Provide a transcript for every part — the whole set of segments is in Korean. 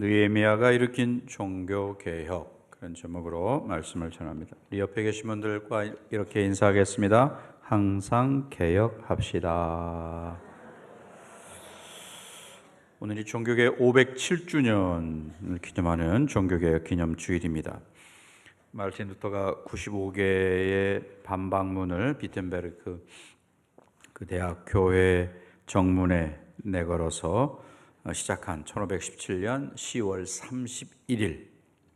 느헤미야가 일으킨 종교 개혁, 그런 제목으로 말씀을 전합니다. 우리 옆에 계신 분들과 이렇게 인사하겠습니다. 항상 개혁합시다. 오늘이 종교개혁 507주년을 기념하는 종교개혁 기념주일입니다. 마르틴 루터가 95개의 반박문을 비텐베르크 그 대학 교회 정문에 내걸어서 시작한 1517년 10월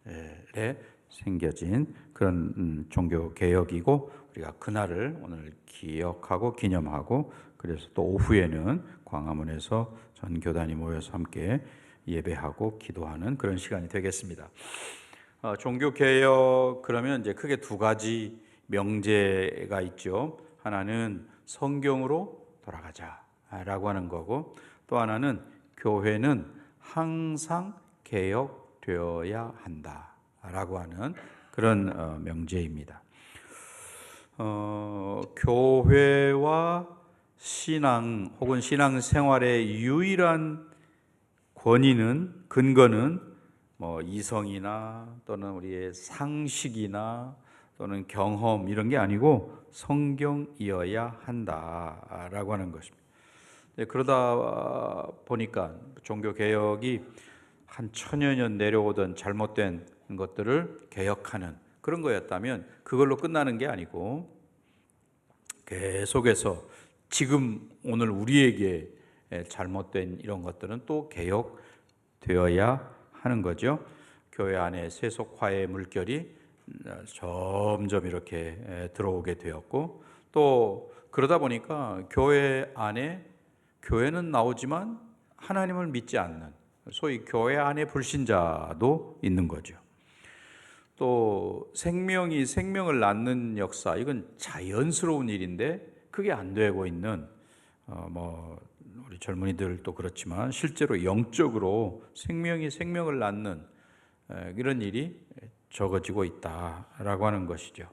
31일에 생겨진 그런 종교 개혁이고, 우리가 그날을 오늘 기억하고 기념하고, 그래서 또 오후에는 광화문에서 전 교단이 모여서 함께 예배하고 기도하는 그런 시간이 되겠습니다. 종교 개혁 그러면 이제 크게 두 가지 명제가 있죠. 하나는 성경으로 돌아가자라고 하는 거고, 또 하나는 교회는 항상 개혁되어야 한다라고 하는 그런 명제입니다. 교회와 신앙 혹은 신앙생활의 유일한 근거는 이성이나 또는 우리의 상식이나 또는 경험 이런 게 아니고 성경이어야 한다라고 하는 것입니다. 그러다 보니까 종교개혁이 한 1000여 년 내려오던 잘못된 것들을 개혁하는 그런 거였다면 그걸로 끝나는 게 아니고 계속해서 지금 오늘 우리에게 잘못된 이런 것들은 또 개혁되어야 하는 거죠. 교회 안에 세속화의 물결이 점점 이렇게 들어오게 되었고, 또 그러다 보니까 교회 안에 교회는 나오지만 하나님을 믿지 않는 소위 교회 안에 불신자도 있는 거죠. 또 생명이 생명을 낳는 역사, 이건 자연스러운 일인데 그게 안 되고 있는 우리 젊은이들도 그렇지만 실제로 영적으로 생명이 생명을 낳는 이런 일이 적어지고 있다라고 하는 것이죠.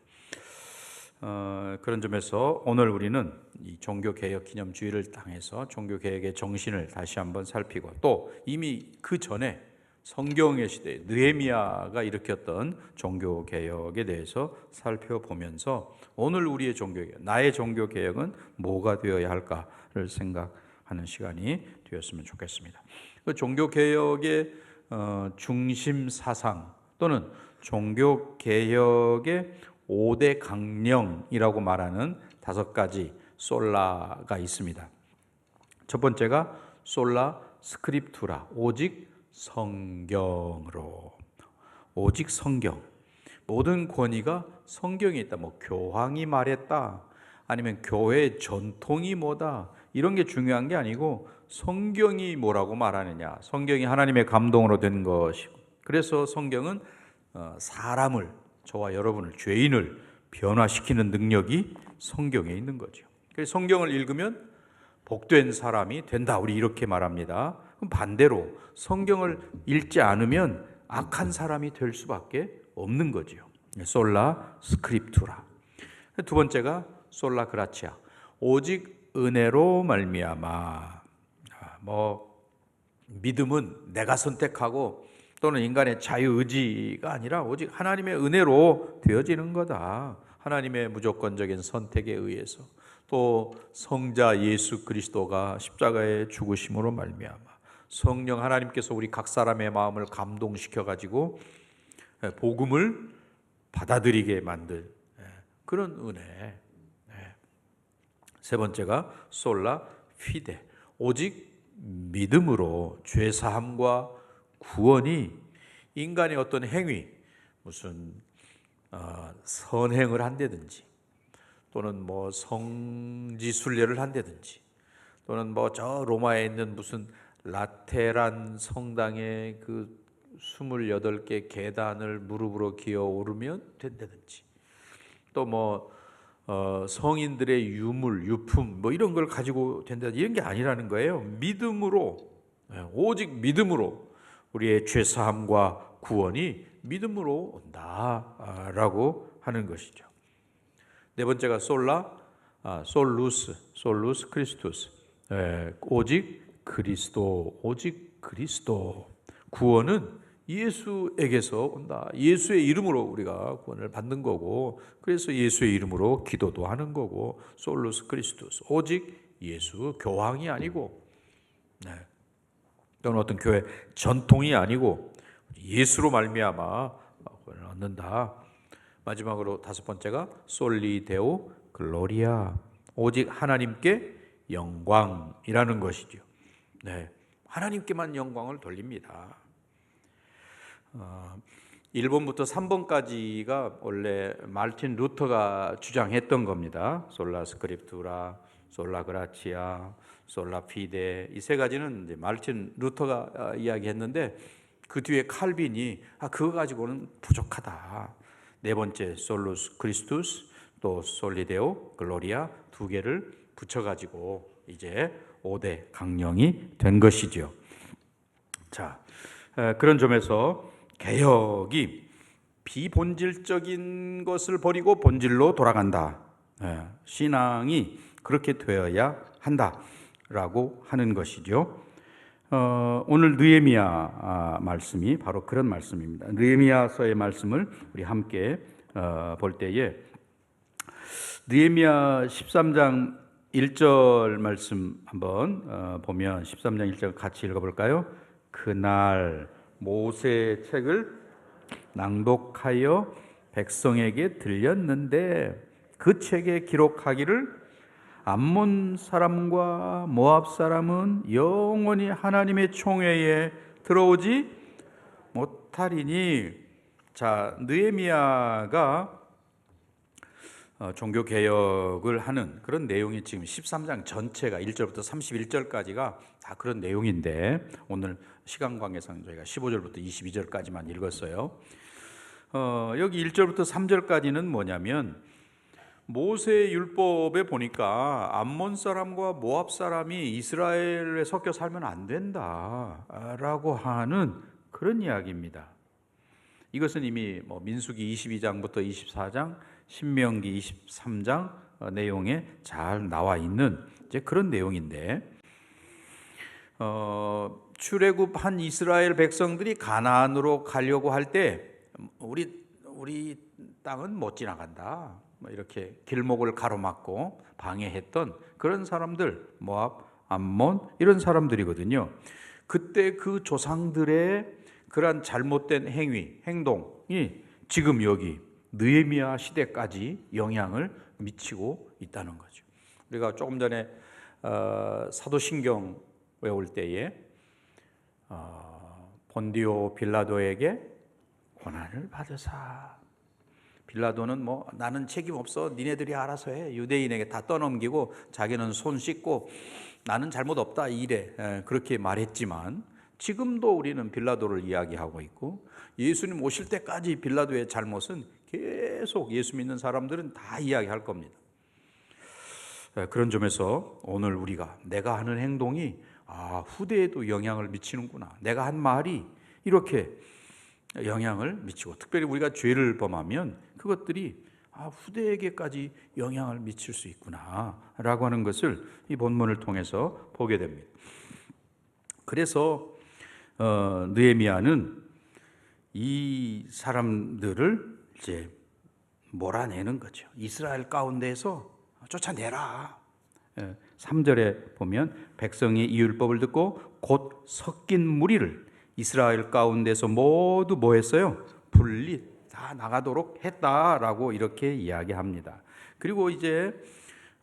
그런 점에서 오늘 우리는 이 종교개혁 기념주의를 당해서 종교개혁의 정신을 다시 한번 살피고, 또 이미 그 전에 성경의 시대에 느헤미야가 일으켰던 종교개혁에 대해서 살펴보면서 오늘 우리의 종교개혁, 나의 종교개혁은 뭐가 되어야 할까를 생각하는 시간이 되었으면 좋겠습니다. 그 종교개혁의 중심 사상 또는 종교개혁의 5대 강령이라고 말하는 5가지 솔라가 있습니다. 첫 번째가 솔라 스크립투라, 오직 성경으로. 오직 성경. 모든 권위가 성경에 있다. 교황이 말했다, 아니면 교회의 전통이 뭐다, 이런 게 중요한 게 아니고 성경이 뭐라고 말하느냐. 성경이 하나님의 감동으로 된 것이고, 그래서 성경은 사람을, 저와 여러분을, 죄인을 변화시키는 능력이 성경에 있는 거죠. 그래서 성경을 읽으면 복된 사람이 된다, 우리 이렇게 말합니다. 그럼 반대로 성경을 읽지 않으면 악한 사람이 될 수밖에 없는 거죠. 솔라 스크립투라. 두 번째가 솔라 그라치아, 오직 은혜로 말미암아. 믿음은 내가 선택하고 또는 인간의 자유의지가 아니라 오직 하나님의 은혜로 되어지는 거다. 하나님의 무조건적인 선택에 의해서, 또 성자 예수 그리스도가 십자가의 죽으심으로 말미암아 성령 하나님께서 우리 각 사람의 마음을 감동시켜 가지고 복음을 받아들이게 만든 그런 은혜. 세 번째가 솔라 피데, 오직 믿음으로 죄사함과 구원이 인간의 어떤 행위, 무슨 선행을 한다든지, 또는 성지 순례를 한다든지, 또는 저 로마에 있는 무슨 라테란 성당의 그 28개 계단을 무릎으로 기어 오르면 된다든지, 또 성인들의 유물, 유품 이런 걸 가지고 된다든지, 이런 게 아니라는 거예요. 믿음으로, 오직 믿음으로 우리의 죄사함과 구원이 믿음으로 온다라고 하는 것이죠. 네 번째가 솔루스 크리스투스, 오직 그리스도, 오직 그리스도. 구원은 예수에게서 온다. 예수의 이름으로 우리가 구원을 받는 거고, 그래서 예수의 이름으로 기도도 하는 거고, 솔루스 크리스투스, 오직 예수, 교황이 아니고, 또는 어떤 교회 전통이 아니고 예수로 말미암아 구원을 얻는다. 마지막으로 다섯 번째가 솔리 데오 글로리아, 오직 하나님께 영광이라는 것이죠. 하나님께만 영광을 돌립니다. 1번부터 3번까지가 원래 마르틴 루터가 주장했던 겁니다. 솔라 스크립투라, 솔라 그라치아, 솔라 피데, 이 세 가지는 이제 마르틴 루터가 이야기했는데, 그 뒤에 칼빈이 그거 가지고는 부족하다. 네 번째 솔루스 크리스투스, 또 솔리데오 글로리아 두 개를 붙여가지고 이제 5대 강령이 된 것이죠. 자, 그런 점에서 개혁이 비본질적인 것을 버리고 본질로 돌아간다. 신앙이 그렇게 되어야 한다라고 하는 것이죠. 오늘 느헤미야 말씀이 바로 그런 말씀입니다. 느헤미야서의 말씀을 우리 함께 볼 때에 느헤미야 13장 1절 말씀 한번 보면 13장 1절 같이 읽어볼까요? 그날 모세의 책을 낭독하여 백성에게 들렸는데 그 책에 기록하기를 암몬 사람과 모압 사람은 영원히 하나님의 총회에 들어오지 못하리니. 자, 느헤미야가 종교 개혁을 하는 그런 내용이 지금 13장 전체가 1절부터 31절까지가 다 그런 내용인데, 오늘 시간 관계상 저희가 15절부터 22절까지만 읽었어요. 여기 1절부터 3절까지는 뭐냐면, 모세의 율법에 보니까 암몬 사람과 모압 사람이 이스라엘에 섞여 살면 안 된다라고 하는 그런 이야기입니다. 이것은 이미 민수기 22장부터 24장, 신명기 23장 내용에 잘 나와 있는 이제 그런 내용인데, 출애굽한 이스라엘 백성들이 가나안으로 가려고 할 때 우리 땅은 못 지나간다, 이렇게 길목을 가로막고 방해했던 그런 사람들, 모압, 암몬 이런 사람들이거든요. 그때 그 조상들의 그러한 잘못된 행동이 지금 여기 느헤미야 시대까지 영향을 미치고 있다는 거죠. 우리가 조금 전에 사도신경 외울 때에 본디오 빌라도에게 고난을 받으사, 빌라도는 나는 책임 없어, 니네들이 알아서 해, 유대인에게 다 떠넘기고 자기는 손 씻고 나는 잘못 없다 이래, 그렇게 말했지만 지금도 우리는 빌라도를 이야기하고 있고, 예수님 오실 때까지 빌라도의 잘못은 계속 예수 믿는 사람들은 다 이야기할 겁니다. 그런 점에서 오늘 우리가 내가 하는 행동이 후대에도 영향을 미치는구나, 내가 한 말이 이렇게 영향을 미치고, 특별히 우리가 죄를 범하면 그것들이 후대에게까지 영향을 미칠 수 있구나 라고 하는 것을 이 본문을 통해서 보게 됩니다. 그래서 느헤미야는 이 사람들을 이제 몰아내는 거죠. 이스라엘 가운데에서 쫓아내라. 3절에 보면 백성이 이 율법을 듣고 곧 섞인 무리를 이스라엘 가운데서 모두 뭐 했어요? 분리 다 나가도록 했다라고 이렇게 이야기합니다. 그리고 이제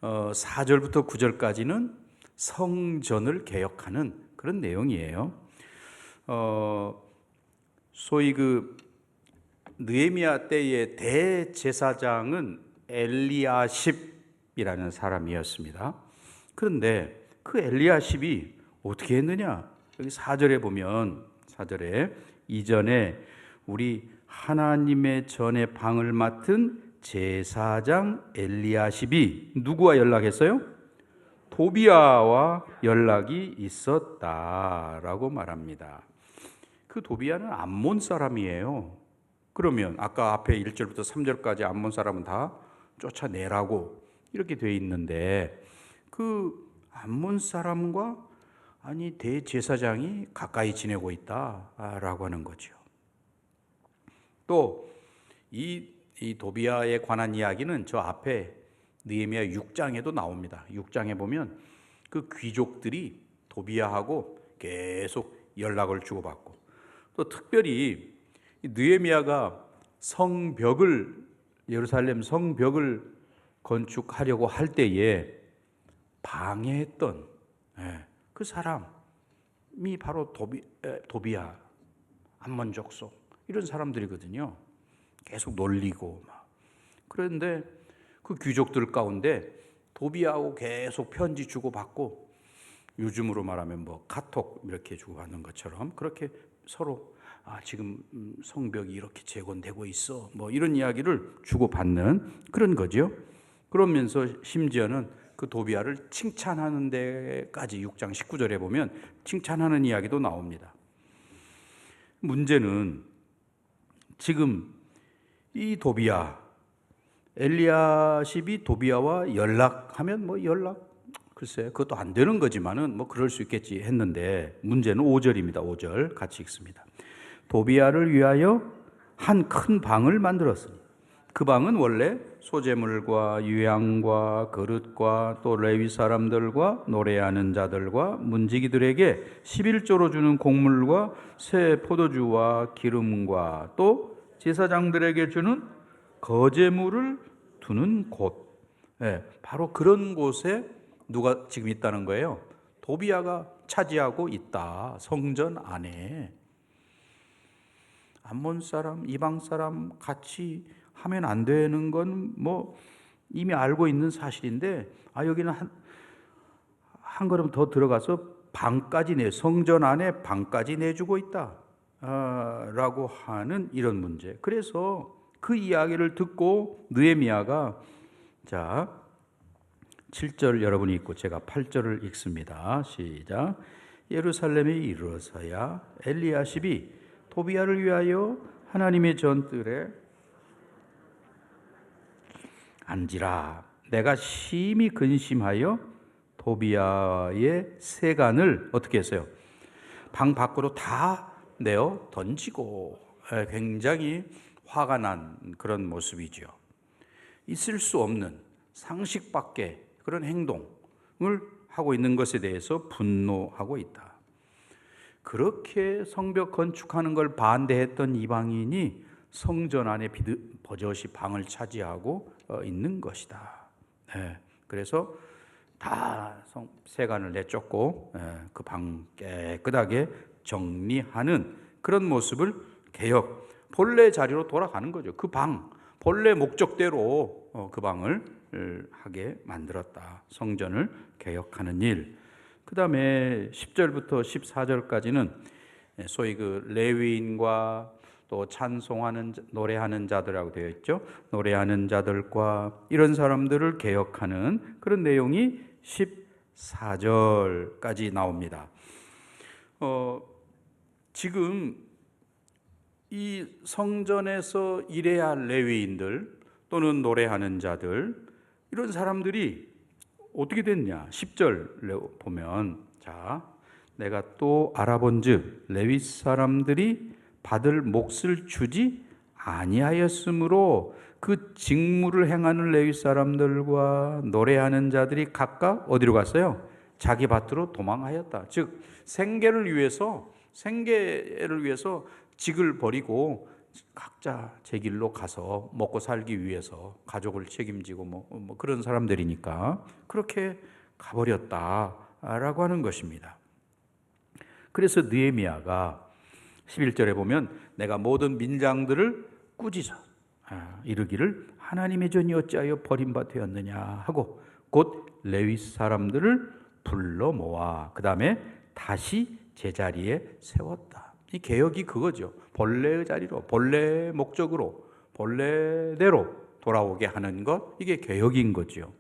4절부터 9절까지는 성전을 개혁하는 그런 내용이에요. 소위 그 느헤미야 때의 대제사장은 엘리야십이라는 사람이었습니다. 그런데 그 엘리야십이 어떻게 했느냐? 여기 4절에 보면, 4절에 이전에 우리 하나님의 전의 방을 맡은 제사장 엘리야십이 누구와 연락했어요? 도비야와 연락이 있었다라고 말합니다. 그 도비야는 암몬 사람이에요. 그러면 아까 앞에 1절부터 3절까지 암몬 사람은 다 쫓아내라고 이렇게 돼 있는데, 그 암몬 사람과 아니 대제사장이 가까이 지내고 있다라고 하는 거죠. 또 이 도비아에 관한 이야기는 저 앞에 느헤미야 6장에도 나옵니다. 6장에 보면 그 귀족들이 도비아하고 계속 연락을 주고받고, 또 특별히 느헤미야가 예루살렘 성벽을 건축하려고 할 때에 방해했던 그 사람이 바로 도비아, 암몬 족속 이런 사람들이거든요. 계속 놀리고 막. 그런데 그 귀족들 가운데 도비아하고 계속 편지 주고받고, 요즘으로 말하면 뭐 카톡 이렇게 주고받는 것처럼 그렇게 서로 지금 성벽이 이렇게 재건되고 있어 뭐 이런 이야기를 주고받는 그런 거죠. 그러면서 심지어는 그 도비아를 칭찬하는 데까지 6장 19절에 보면 칭찬하는 이야기도 나옵니다. 문제는 지금 이 도비아, 엘리야십이 도비아와 연락하면 글쎄 그것도 안 되는 거지만은 뭐 그럴 수 있겠지 했는데, 문제는 5절입니다. 5절 같이 읽습니다. 도비아를 위하여 한 큰 방을 만들었으니 그 방은 원래 소재물과 유향과 그릇과 또 레위 사람들과 노래하는 자들과 문지기들에게 11조로 주는 곡물과 새 포도주와 기름과 또 제사장들에게 주는 거제물을 두는 곳, 바로 그런 곳에 누가 지금 있다는 거예요? 도비아가 차지하고 있다. 성전 안에. 암몬 사람, 이방 사람 같이 하면 안 되는 건 뭐 이미 알고 있는 사실인데, 여기는 한 걸음 더 들어가서 방까지 성전 안에 방까지 내주고 있다 라고 하는 이런 문제. 그래서 그 이야기를 듣고 느헤미야가, 자 7절 여러분이 읽고 제가 8절을 읽습니다. 시작. 예루살렘에 이르러서야 엘리야십이 도비아를 위하여 하나님의 전뜰에 앉으라. 내가 심히 근심하여 도비아의 세간을 어떻게 했어요? 방 밖으로 다 내어 던지고, 굉장히 화가 난 그런 모습이죠. 있을 수 없는 상식 밖의 그런 행동을 하고 있는 것에 대해서 분노하고 있다. 그렇게 성벽 건축하는 걸 반대했던 이방인이 성전 안에 버젓이 방을 차지하고 있는 것이다. 그래서 다 세간을 내쫓고 그 방 깨끗하게 정리하는 그런 모습을 본래 자리로 돌아가는 거죠. 그 방, 본래 목적대로 그 방을 하게 만들었다. 성전을 개혁하는 일. 그 다음에 10절부터 14절까지는 소위 그 레위인과 또 찬송하는, 노래하는 자들이라고 되어 있죠. 노래하는 자들과 이런 사람들을 개혁하는 그런 내용이 14절까지 나옵니다. 지금 이 성전에서 일해야 할 레위인들 또는 노래하는 자들, 이런 사람들이 어떻게 됐냐? 10절 보면, 자, 내가 또 알아본즉 레위 사람들이 받을 몫을 주지 아니하였으므로 그 직무를 행하는 레위 사람들과 노래하는 자들이 각각 어디로 갔어요? 자기 밭으로 도망하였다. 즉 생계를 위해서 직을 버리고 각자 제 길로 가서 먹고 살기 위해서 가족을 책임지고 뭐 그런 사람들이니까 그렇게 가버렸다라고 하는 것입니다. 그래서 느헤미야가 11절에 보면 내가 모든 민장들을 꾸짖어 이르기를 하나님의 전이 어찌하여 버림바 되었느냐 하고 곧 레위 사람들을 불러 모아 그 다음에 다시 제자리에 세웠다. 이 개혁이 그거죠. 본래의 자리로, 본래 목적으로, 본래대로 돌아오게 하는 것, 이게 개혁인 거죠.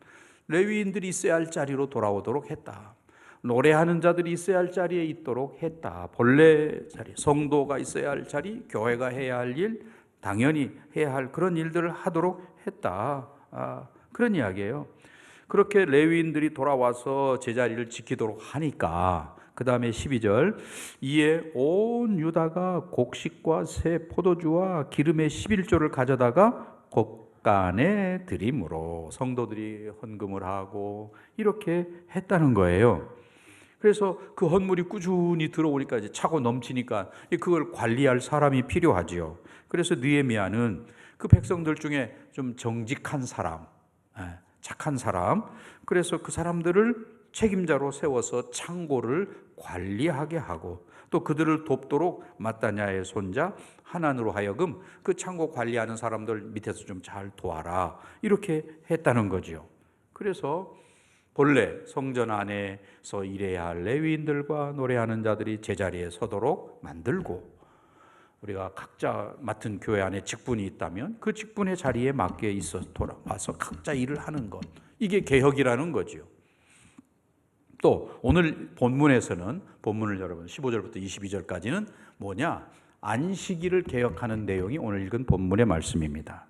레위인들이 있어야 할 자리로 돌아오도록 했다. 노래하는 자들이 있어야 할 자리에 있도록 했다. 본래 자리, 성도가 있어야 할 자리, 교회가 해야 할 일, 당연히 해야 할 그런 일들을 하도록 했다. 그런 이야기예요. 그렇게 레위인들이 돌아와서 제자리를 지키도록 하니까 그 다음에 12절, 이에 온 유다가 곡식과 새 포도주와 기름의 11조를 가져다가 곡간에 드림으로 성도들이 헌금을 하고 이렇게 했다는 거예요. 그래서 그 헌물이 꾸준히 들어오니까 이제 차고 넘치니까 그걸 관리할 사람이 필요하지요. 그래서 느헤미야는 그 백성들 중에 좀 정직한 사람, 착한 사람, 그래서 그 사람들을 책임자로 세워서 창고를 관리하게 하고 또 그들을 돕도록 마따냐의 손자 하난으로 하여금 그 창고 관리하는 사람들 밑에서 좀 잘 도와라 이렇게 했다는 거죠. 그래서 본래 성전 안에서 일해야 할 레위인들과 노래하는 자들이 제자리에 서도록 만들고, 우리가 각자 맡은 교회 안에 직분이 있다면 그 직분의 자리에 맞게 있어 돌아와서 각자 일을 하는 것, 이게 개혁이라는 거죠. 또 오늘 본문에서는, 본문을 여러분 15절부터 22절까지는 뭐냐? 안식일을 개혁하는 내용이 오늘 읽은 본문의 말씀입니다.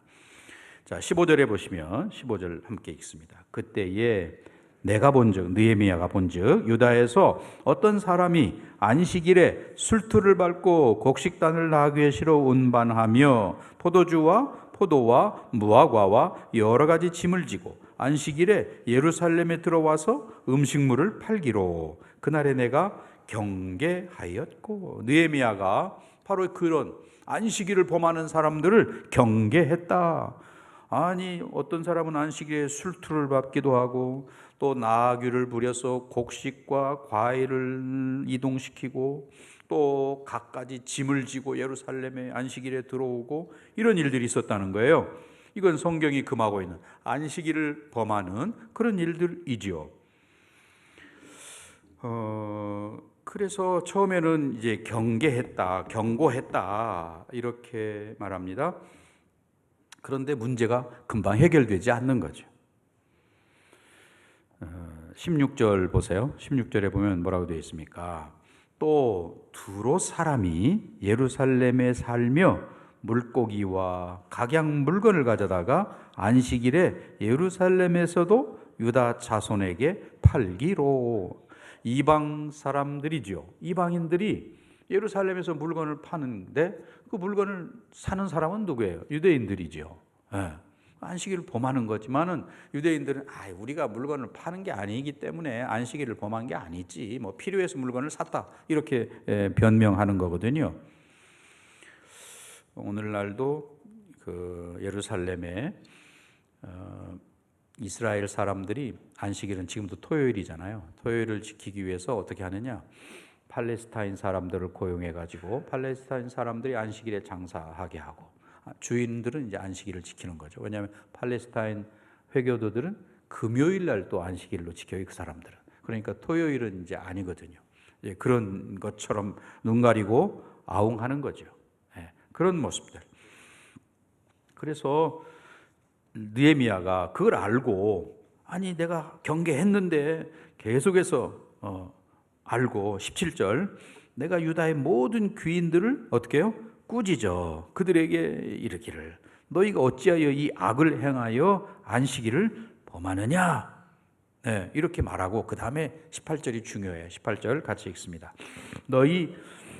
자, 15절에 보시면 15절 함께 읽습니다. 그때에 내가 본즉, 느헤미야가 본즉 유다에서 어떤 사람이 안식일에 술투를 밟고 곡식단을 나귀시로 운반하며 포도주와 포도와 무화과와 여러 가지 짐을 지고 안식일에 예루살렘에 들어와서 음식물을 팔기로 그날에 내가 경계하였고, 느헤미야가 바로 그런 안식일을 범하는 사람들을 경계했다. 아니, 어떤 사람은 안식일에 술투를 밟기도 하고 또 나귀를 부려서 곡식과 과일을 이동시키고 또 갖가지 짐을 지고 예루살렘에 안식일에 들어오고 이런 일들이 있었다는 거예요. 이건 성경이 금하고 있는 안식일을 범하는 그런 일들이지요. 그래서 처음에는 이제 경계했다, 경고했다 이렇게 말합니다. 그런데 문제가 금방 해결되지 않는 거죠. 16절 보세요. 16절에 보면 뭐라고 되어 있습니까? 또 두로 사람이 예루살렘에 살며 물고기와 각양 물건을 가져다가 안식일에 예루살렘에서도 유다 자손에게 팔기로. 이방 사람들이죠. 이방인들이 예루살렘에서 물건을 파는데 그 물건을 사는 사람은 누구예요? 유대인들이죠. 안식일을 범하는 거지만은 유대인들은 우리가 물건을 파는 게 아니기 때문에 안식일을 범한 게 아니지, 뭐 필요해서 물건을 샀다 이렇게 변명하는 거거든요. 오늘날도 그 예루살렘에 이스라엘 사람들이 안식일은 지금도 토요일이잖아요. 토요일을 지키기 위해서 어떻게 하느냐? 팔레스타인 사람들을 고용해 가지고 팔레스타인 사람들이 안식일에 장사하게 하고 주인들은 이제 안식일을 지키는 거죠. 왜냐하면 팔레스타인 회교도들은 금요일 날 또 안식일로 지켜요, 그 사람들은. 그러니까 토요일은 이제 아니거든요. 이제 그런 것처럼 눈 가리고 아웅하는 거죠. 그런 모습들. 그래서 느헤미야가 그걸 알고, 아니 내가 경계했는데 계속해서 알고 17절, 내가 유다의 모든 귀인들을 어떻게 해요? 꾸짖어 그들에게 이르기를, 너희가 어찌하여 이 악을 행하여 안식일을 범하느냐? 이렇게 말하고 그 다음에 18절이 중요해요. 18절 같이 읽습니다. 너희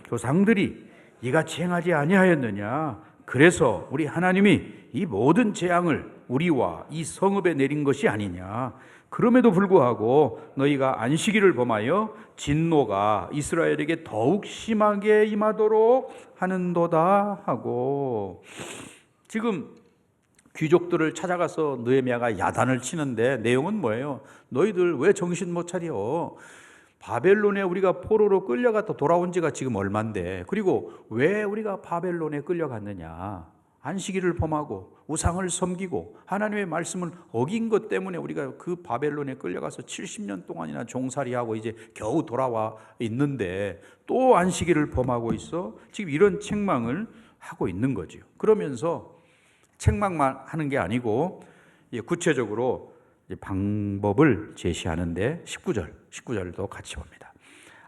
조상들이 이같이 행하지 아니하였느냐? 그래서 우리 하나님이 이 모든 재앙을 우리와 이 성읍에 내린 것이 아니냐? 그럼에도 불구하고 너희가 안식일을 범하여 진노가 이스라엘에게 더욱 심하게 임하도록 하는도다 하고, 지금 귀족들을 찾아가서 느헤미야가 야단을 치는데 내용은 뭐예요? 너희들 왜 정신 못 차려? 바벨론에 우리가 포로로 끌려갔다 돌아온 지가 지금 얼만데, 그리고 왜 우리가 바벨론에 끌려갔느냐? 안식일을 범하고 우상을 섬기고 하나님의 말씀을 어긴 것 때문에 우리가 그 바벨론에 끌려가서 70년 동안이나 종살이하고 이제 겨우 돌아와 있는데 또 안식일을 범하고 있어. 지금 이런 책망을 하고 있는 거죠. 그러면서 책망만 하는 게 아니고 구체적으로 방법을 제시하는데 19절도 같이 봅니다.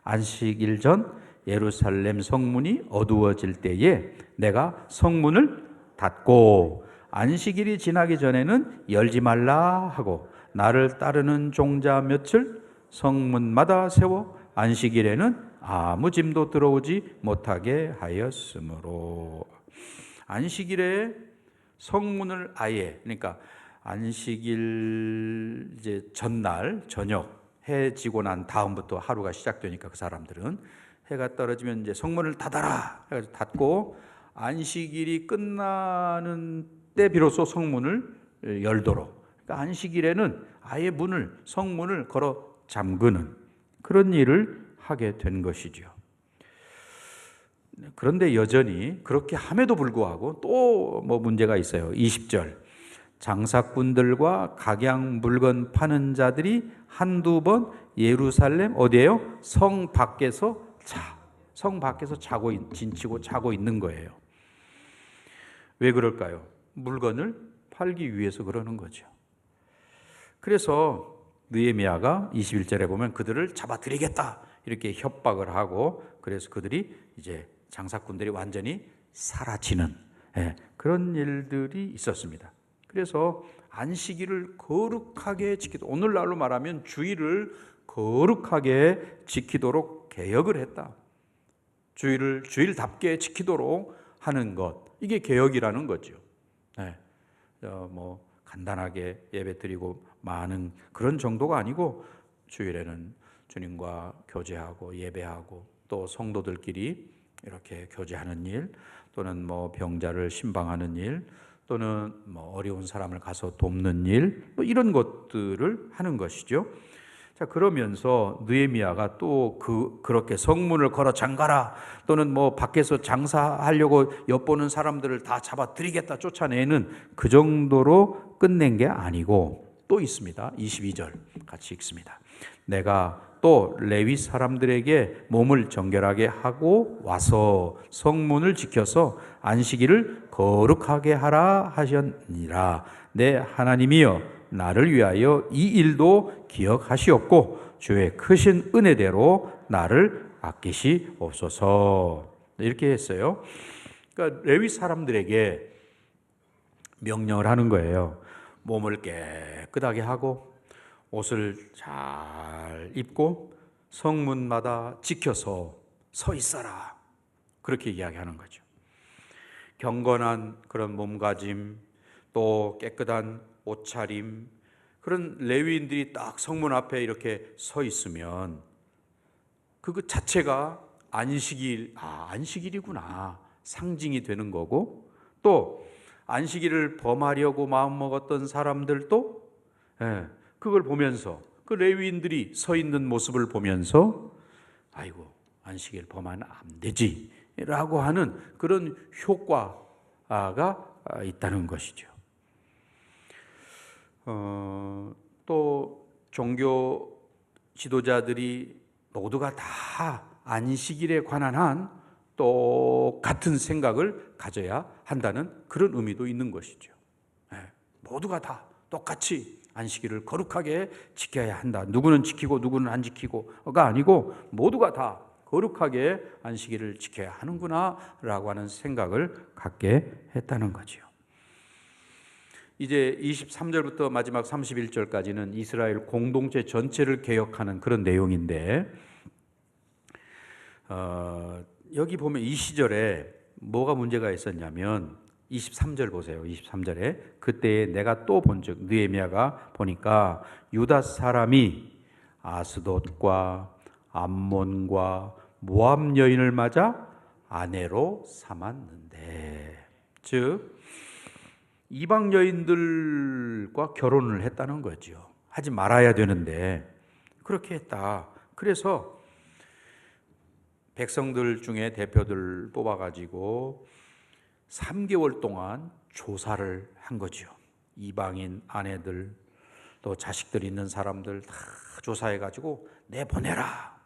안식일 전 예루살렘 성문이 어두워질 때에 내가 성문을 닫고 안식일이 지나기 전에는 열지 말라 하고 나를 따르는 종자 몇을 성문마다 세워 안식일에는 아무 짐도 들어오지 못하게 하였으므로. 안식일에 성문을 아예, 그러니까 안식일 이제 전날 저녁 해 지고 난 다음부터 하루가 시작되니까 그 사람들은 해가 떨어지면 이제 성문을 닫아라 해가지고 닫고 안식일이 끝나는 때 비로소 성문을 열도록, 그러니까 안식일에는 아예 성문을 걸어 잠그는 그런 일을 하게 된 것이죠. 그런데 여전히 그렇게 함에도 불구하고 또 뭐 문제가 있어요. 20절, 장사꾼들과 각양 물건 파는 자들이 한두 번 예루살렘 어디예요? 성 밖에서 진치고 자고 있는 거예요. 왜 그럴까요? 물건을 팔기 위해서 그러는 거죠. 그래서 느헤미야가 21절에 보면 그들을 잡아들이겠다 이렇게 협박을 하고, 그래서 그들이 이제 장사꾼들이 완전히 사라지는 그런 일들이 있었습니다. 그래서 안식일을 거룩하게 오늘날로 말하면 주일을 거룩하게 지키도록 개혁을 했다. 주일을 주일답게 지키도록 하는 것, 이게 개혁이라는 거죠. 뭐 간단하게 예배드리고 마는 그런 정도가 아니고, 주일에는 주님과 교제하고 예배하고 또 성도들끼리 이렇게 교제하는 일, 또는 뭐 병자를 신방하는 일, 또는 뭐 어려운 사람을 가서 돕는 일, 뭐 이런 것들을 하는 것이죠. 자, 그러면서 느헤미야가 또 그렇게 성문을 걸어 잠가라, 또는 뭐 밖에서 장사하려고 엿보는 사람들을 다 잡아들이겠다 쫓아내는 그 정도로 끝낸 게 아니고 또 있습니다. 22절 같이 읽습니다. 내가 또 레위 사람들에게 몸을 정결하게 하고 와서 성문을 지켜서 안식일을 거룩하게 하라 하셨니라. 내 하나님이여, 나를 위하여 이 일도 기억하시옵고 주의 크신 은혜대로 나를 아끼시옵소서. 이렇게 했어요. 그러니까 레위 사람들에게 명령을 하는 거예요. 몸을 깨끗하게 하고 옷을 잘 입고 성문마다 지켜서 서 있어라, 그렇게 이야기하는 거죠. 경건한 그런 몸가짐, 또 깨끗한 옷차림, 그런 레위인들이 딱 성문 앞에 이렇게 서 있으면 그것 자체가 안식일이구나 상징이 되는 거고, 또 안식일을 범하려고 마음먹었던 사람들도 그걸 보면서, 그 레위인들이 서 있는 모습을 보면서 아이고, 안식일 범하면 안 되지 라고 하는 그런 효과가 있다는 것이죠. 또 종교 지도자들이 모두가 다 안식일에 관한 한 똑같은 생각을 가져야 한다는 그런 의미도 있는 것이죠. 모두가 다 똑같이 안식일을 거룩하게 지켜야 한다. 누구는 지키고 누구는 안 지키고가 아니고 모두가 다 거룩하게 안식일을 지켜야 하는구나 라고 하는 생각을 갖게 했다는 거죠. 이제 23절부터 마지막 31절까지는 이스라엘 공동체 전체를 개혁하는 그런 내용인데, 여기 보면 이 시절에 뭐가 문제가 있었냐면 23절 보세요. 23절에 그때에 내가 또 본즉, 느헤미야가 보니까 유다 사람이 아스돗과 암몬과 모압 여인을 맞아 아내로 삼았는데, 즉 이방 여인들과 결혼을 했다는 거죠. 하지 말아야 되는데 그렇게 했다. 그래서 백성들 중에 대표들 뽑아가지고 3개월 동안 조사를 한 거죠. 이방인 아내들, 또 자식들 있는 사람들 다 조사해가지고 내보내라.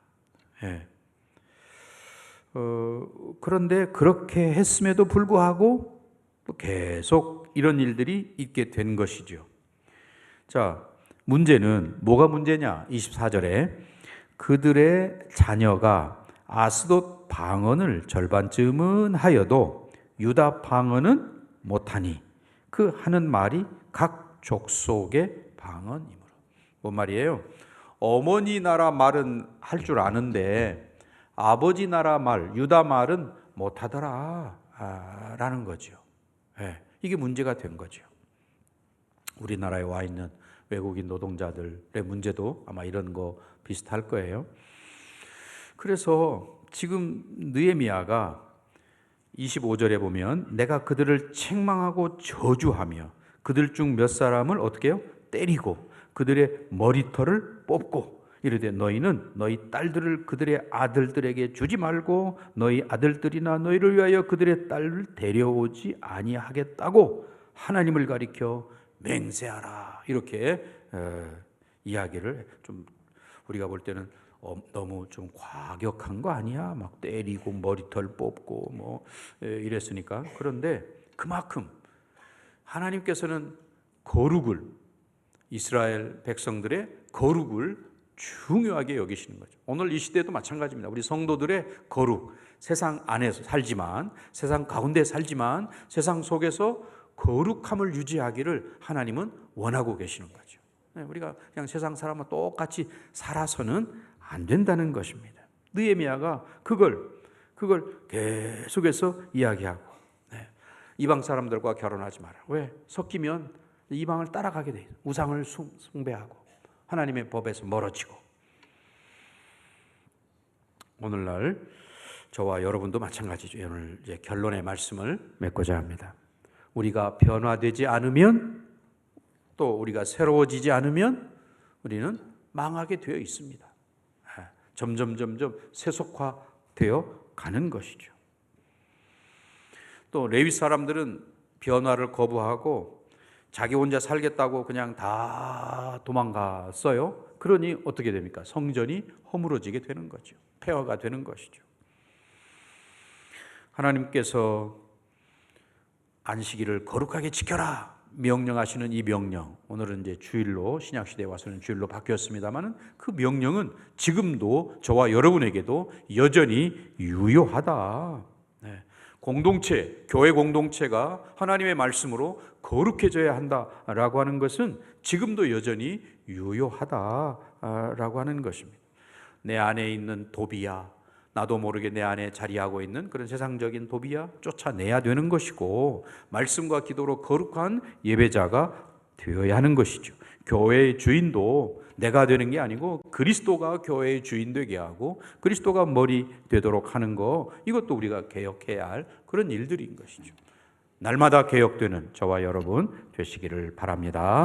그런데 그렇게 했음에도 불구하고 또 계속 이런 일들이 있게 된 것이죠. 자, 문제는 뭐가 문제냐? 24절에 그들의 자녀가 아스돗 방언을 절반쯤은 하여도 유다 방언은 못하니 그 하는 말이 각 족속의 방언이므로. 뭔 말이에요? 어머니 나라 말은 할 줄 아는데 아버지 나라 말, 유다 말은 못하더라 라는 거죠. 예, 이게 문제가 된 거죠. 우리나라에 와 있는 외국인 노동자들의 문제도 아마 이런 거 비슷할 거예요. 그래서 지금 느헤미야가 25절에 보면 내가 그들을 책망하고 저주하며 그들 중 몇 사람을 어떻게 해요? 때리고 그들의 머리털을 뽑고 이르되 너희는 너희 딸들을 그들의 아들들에게 주지 말고 너희 아들들이나 너희를 위하여 그들의 딸을 데려오지 아니하겠다고 하나님을 가리켜 맹세하라. 이렇게 이야기를 좀 우리가 볼 때는 너무 좀 과격한 거 아니야? 막 때리고 머리털 뽑고 뭐 이랬으니까. 그런데 그만큼 하나님께서는 거룩을, 이스라엘 백성들의 거룩을 중요하게 여기시는 거죠. 오늘 이 시대도 마찬가지입니다. 우리 성도들의 거룩, 세상 안에서 살지만, 세상 가운데 살지만 세상 속에서 거룩함을 유지하기를 하나님은 원하고 계시는 거죠. 우리가 그냥 세상 사람과 똑같이 살아서는 안 된다는 것입니다. 느헤미야가 그걸 계속해서 이야기하고, 이방 사람들과 결혼하지 마라. 왜? 섞이면 이방을 따라가게 돼. 우상을 숭배하고 하나님의 법에서 멀어지고. 오늘날 저와 여러분도 마찬가지죠. 오늘 이제 결론의 말씀을 맺고자 합니다. 우리가 변화되지 않으면, 또 우리가 새로워지지 않으면 우리는 망하게 되어 있습니다. 점점 세속화되어 가는 것이죠. 또 레위 사람들은 변화를 거부하고 자기 혼자 살겠다고 그냥 다 도망갔어요. 그러니 어떻게 됩니까? 성전이 허물어지게 되는 거죠. 폐허가 되는 것이죠. 하나님께서 안식일을 거룩하게 지켜라 명령하시는 이 명령, 오늘은 이제 주일로, 신약 시대에 와서는 주일로 바뀌었습니다만은 그 명령은 지금도 저와 여러분에게도 여전히 유효하다. 공동체, 교회 공동체가 하나님의 말씀으로 거룩해져야 한다라고 하는 것은 지금도 여전히 유효하다라고 하는 것입니다. 내 안에 있는 도비야, 나도 모르게 내 안에 자리하고 있는 그런 세상적인 도비야 쫓아내야 되는 것이고, 말씀과 기도로 거룩한 예배자가 되어야 하는 것이죠. 교회의 주인도 내가 되는 게 아니고 그리스도가 교회의 주인 되게 하고 그리스도가 머리 되도록 하는 거, 이것도 우리가 개혁해야 할 그런 일들인 것이죠. 날마다 개혁되는 저와 여러분 되시기를 바랍니다.